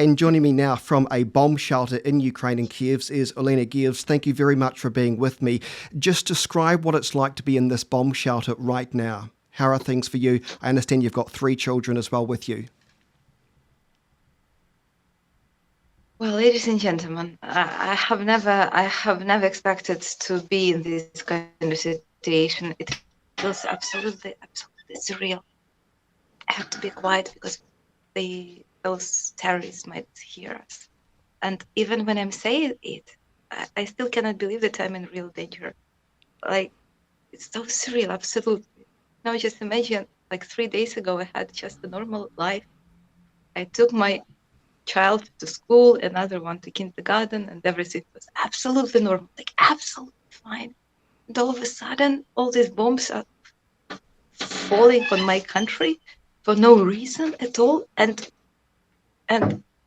And joining me now from a bomb shelter in Ukraine in Kiev is Elena Gibbs. Thank you very much for being with me. Just describe what it's like to be in this bomb shelter right now. How are things for you? I understand you've got 3 children as well with you. Well, ladies and gentlemen, I have never expected to be in this kind of situation. It feels absolutely surreal. I have to be quiet because those terrorists might hear us. And even when I'm saying it, I still cannot believe that I'm in real danger. Like, it's so surreal, absolutely. Now just imagine, like 3 days ago, I had just a normal life. I took my child to school, another one to kindergarten, and everything was absolutely normal, like absolutely fine. And all of a sudden, all these bombs are falling on my country for no reason at all. And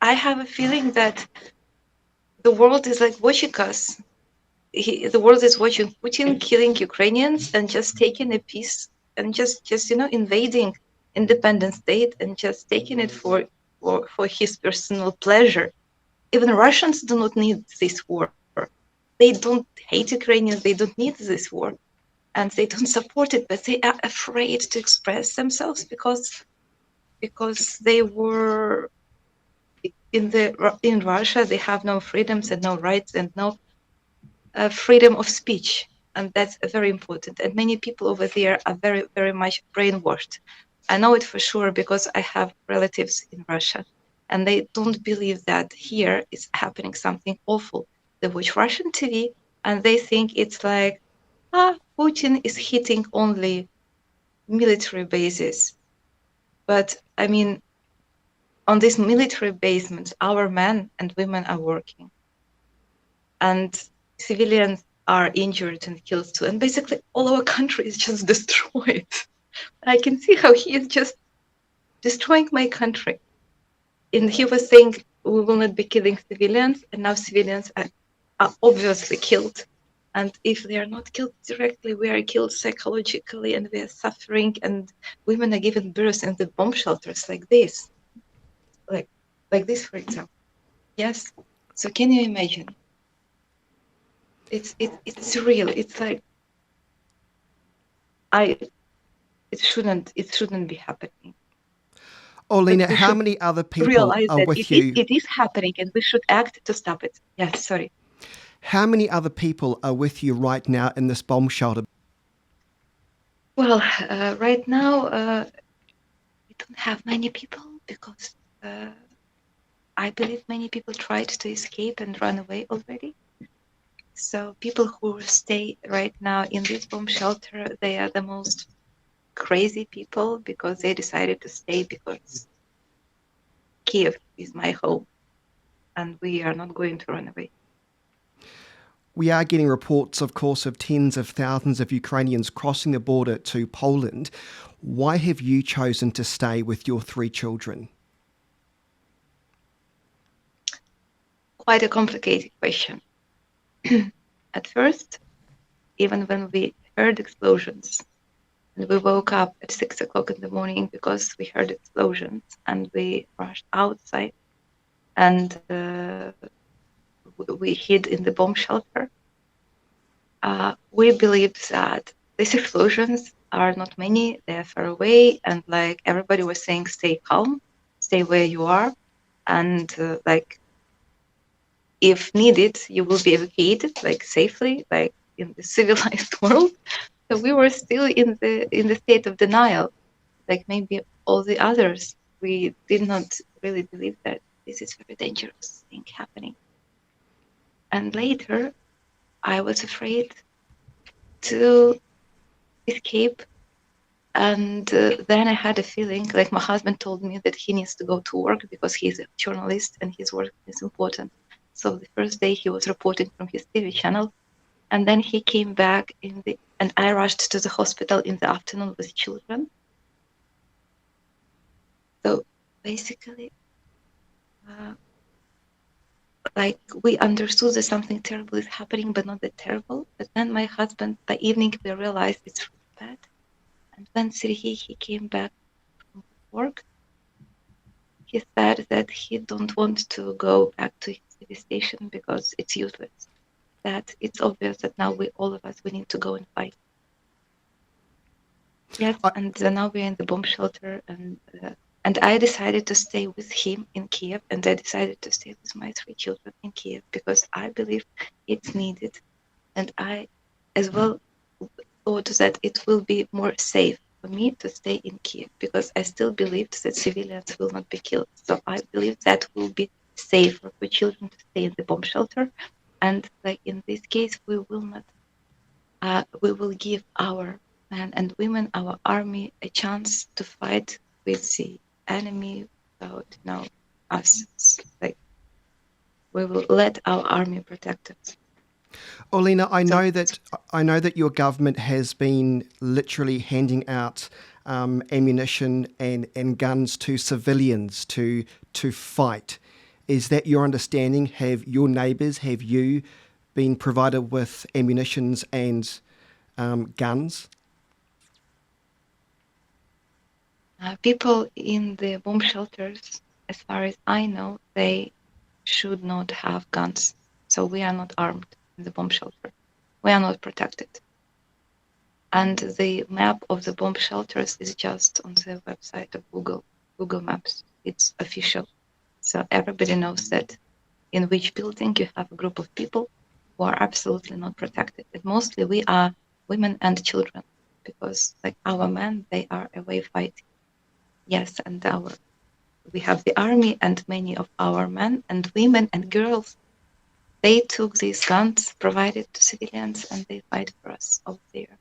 I have a feeling that the world is like watching us. The world is watching Putin killing Ukrainians and just taking a piece and just invading independent state and just taking it for his personal pleasure. Even Russians do not need this war. They don't hate Ukrainians. They don't need this war, and they don't support it. But they are afraid to express themselves because they were in Russia. They have no freedoms and no rights and no freedom of speech, and that's very important. And many people over there are very, very much brainwashed. I know it for sure because I have relatives in Russia, and they don't believe that here is happening something awful. They watch Russian TV and they think it's like, Putin is hitting only military bases. But I mean, on these military basements, our men and women are working, and civilians are injured and killed too. And basically, all our country is just destroyed. I can see how he is just destroying my country. And he was saying we will not be killing civilians, and now civilians are obviously killed. And if they are not killed directly, we are killed psychologically, and we are suffering. And women are given birth in the bomb shelters like this, like this, for example. Yes. So can you imagine? It's surreal. It's like it shouldn't be happening. But Olena, we how should many other people realize are that with you? it is happening, and we should act to stop it. Yes, sorry. How many other people are with you right now in this bomb shelter? Well, right now we don't have many people because I believe many people tried to escape and run away already. So people who stay right now in this bomb shelter, they are the most crazy people because they decided to stay because Kiev is my home and we are not going to run away. We are getting reports, of course, of tens of thousands of Ukrainians crossing the border to Poland. Why have you chosen to stay with your 3 children? Quite a complicated question. At first, even when we heard explosions, and we woke up at 6 o'clock in the morning because we heard explosions, and we rushed outside, and we hid in the bomb shelter. We believed that these explosions are not many, they are far away, and like everybody was saying, stay calm, stay where you are, and like if needed, you will be evacuated like safely, like in the civilized world. So we were still in the state of denial, like maybe all the others. We did not really believe that this is a very dangerous thing happening. And later, I was afraid to escape. And then I had a feeling like my husband told me that he needs to go to work because he's a journalist and his work is important. So the first day he was reporting from his TV channel, and then he came back and I rushed to the hospital in the afternoon with children. So basically, like we understood that something terrible is happening, but not that terrible. But then my husband, by evening, we realized it's really bad. And when Sergei, he came back from work, he said that he don't want to go back to his TV station because it's useless. That it's obvious that now all of us, we need to go and fight. Yes, I, and now we're in the bomb shelter, and I decided to stay with him in Kiev, and I decided to stay with my 3 children in Kiev because I believe it's needed, and I as well thought that it will be more safe for me to stay in Kiev because I still believed that civilians will not be killed. So I believe that will be safer for children to stay in the bomb shelter, and like in this case, we will not. We will give our men and women, our army, a chance to fight with the enemy without, us. Like we will let our army protect us. Olena, So I know that your government has been literally handing out ammunition and guns to civilians to fight. Is that your understanding? Have your neighbours, have you been provided with ammunitions and guns? people in the bomb shelters, as far as I know, they should not have guns. So we are not armed in the bomb shelter. We are not protected. And the map of the bomb shelters is just on the website of Google Maps. It's official. So everybody knows that in which building you have a group of people who are absolutely not protected. And mostly we are women and children because like our men, they are away fighting. Yes, and we have the army and many of our men and women and girls, they took these guns provided to civilians and they fight for us over there.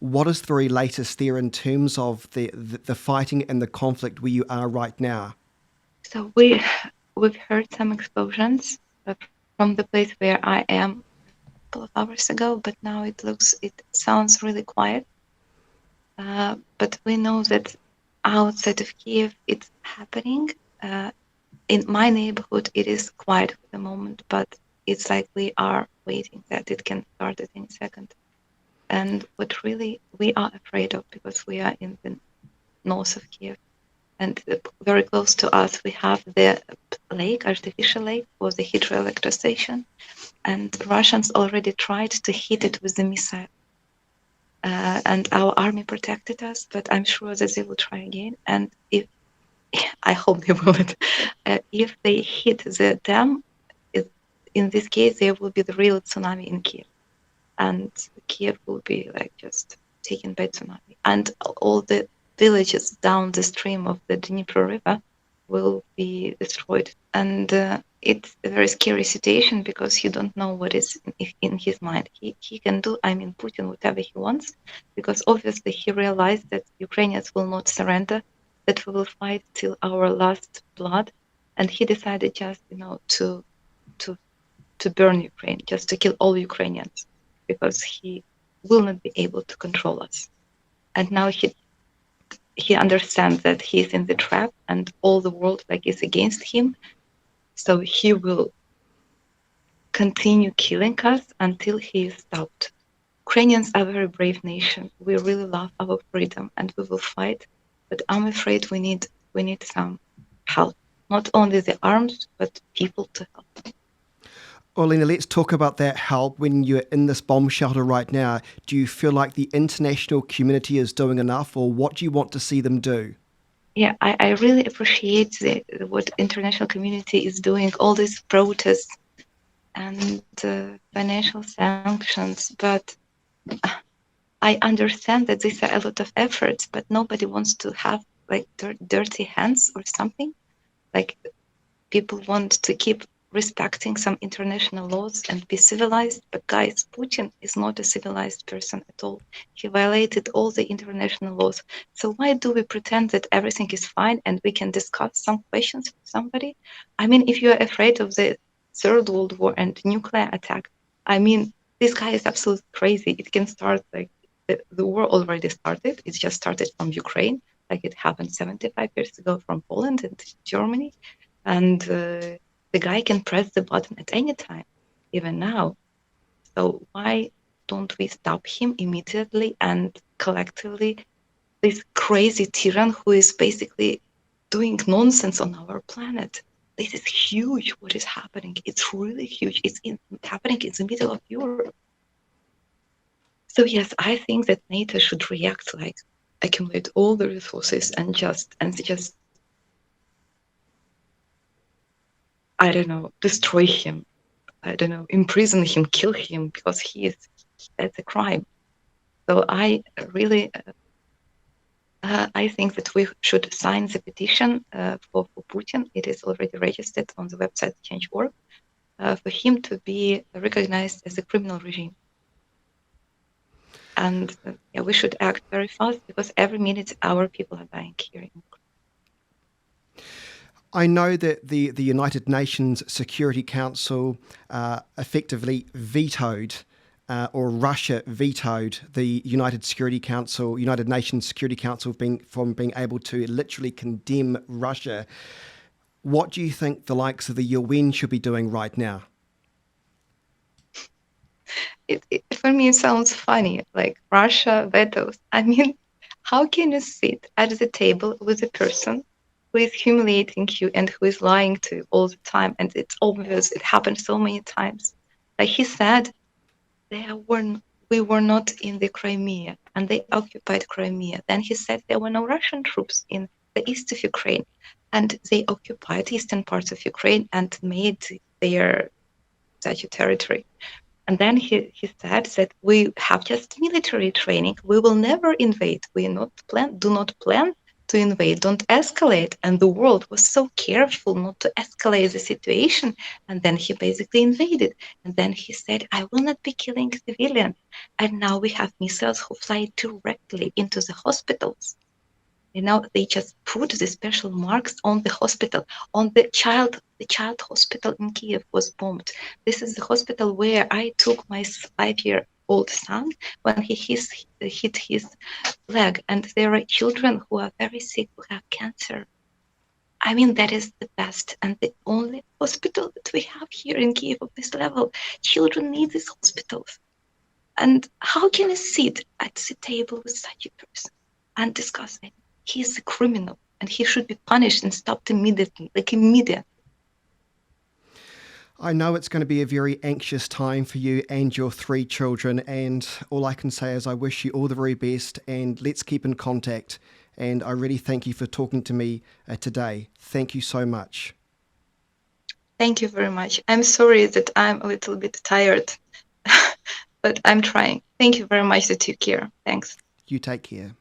What is the very latest there in terms of the fighting and the conflict where you are right now? So we've heard some explosions from the place where I am a couple of hours ago, but now it sounds really quiet. But we know that outside of Kiev it's happening. In my neighborhood it is quiet for the moment, but it's like we are waiting that it can start at any second. And what really we are afraid of, because we are in the north of Kiev, and very close to us we have the artificial lake for the hydroelectric station, and Russians already tried to hit it with the missile. And our army protected us, but I'm sure that they will try again. And I hope they will. If they hit the dam, in this case, there will be the real tsunami in Kiev, and Kiev will be like just taken by tsunami, and all the villages down the stream of the Dnieper River will be destroyed. And it's a very scary situation because you don't know what is in his mind. He can do, Putin, whatever he wants, because obviously he realized that Ukrainians will not surrender, that we will fight till our last blood, and he decided just to burn Ukraine, just to kill all Ukrainians, because he will not be able to control us. And now he understands that he's in the trap and all the world is against him. So he will continue killing us until he is stopped. Ukrainians are a very brave nation. We really love our freedom and we will fight. But I'm afraid we need some help. Not only the arms, but people to help. Olena, let's talk about that help. When you're in this bomb shelter right now, do you feel like the international community is doing enough, or what do you want to see them do? Yeah, I really appreciate what international community is doing, all these protests and financial sanctions. But I understand that these are a lot of efforts, but nobody wants to have dirty hands or something. Like people want to keep respecting some international laws and be civilized. But guys, Putin is not a civilized person at all. He violated all the international laws. So why do we pretend that everything is fine and we can discuss some questions with somebody? If you're afraid of the Third World War and nuclear attack, this guy is absolutely crazy. It can start the war already started. It just started from Ukraine, like it happened 75 years ago from Poland and Germany. And the guy can press the button at any time, even now. So why don't we stop him immediately and collectively? This crazy tyrant who is basically doing nonsense on our planet. This is huge what is happening. It's really huge. It's happening in the middle of Europe. So yes, I think that NATO should react, like accumulate all the resources and just I don't know, destroy him. I don't know, imprison him, kill him, because that's a crime. So I really I think that we should sign the petition for Putin. It is already registered on the website Change.org for him to be recognized as a criminal regime. And yeah, we should act very fast, because every minute our people are dying here in Ukraine. I know that the United Nations Security Council effectively vetoed, or Russia vetoed the United Nations Security Council from being able to literally condemn Russia. What do you think the likes of the UN should be doing right now? For me, it sounds funny, like Russia vetoes. I mean, how can you sit at the table with a person who is humiliating you and who is lying to you all the time? And it's obvious, it happened so many times. Like he said, we were not in the Crimea, and they occupied Crimea. Then he said there were no Russian troops in the east of Ukraine, and they occupied eastern parts of Ukraine and made their such a territory. And then he said that we have just military training. We will never invade. We do not plan to invade. Don't escalate. And the world was so careful not to escalate the situation. And then he basically invaded. And then he said, I will not be killing civilians. And now we have missiles who fly directly into the hospitals. You know, they just put the special marks on the hospital, on the child hospital in Kiev was bombed. This is the hospital where I took my 5-year-old son when he hit his leg. And there are children who are very sick, who have cancer. I mean, that is the best and the only hospital that we have here in Kiev of this level. Children need these hospitals. And how can I sit at the table with such a person and discuss it? He is a criminal and he should be punished and stopped immediately, like immediately. I know it's going to be a very anxious time for you and your 3 children, and all I can say is I wish you all the very best, and let's keep in contact. And I really thank you for talking to me today. Thank you so much. Thank you very much. I'm sorry that I'm a little bit tired, but I'm trying. Thank you very much that you care. Thanks. You take care.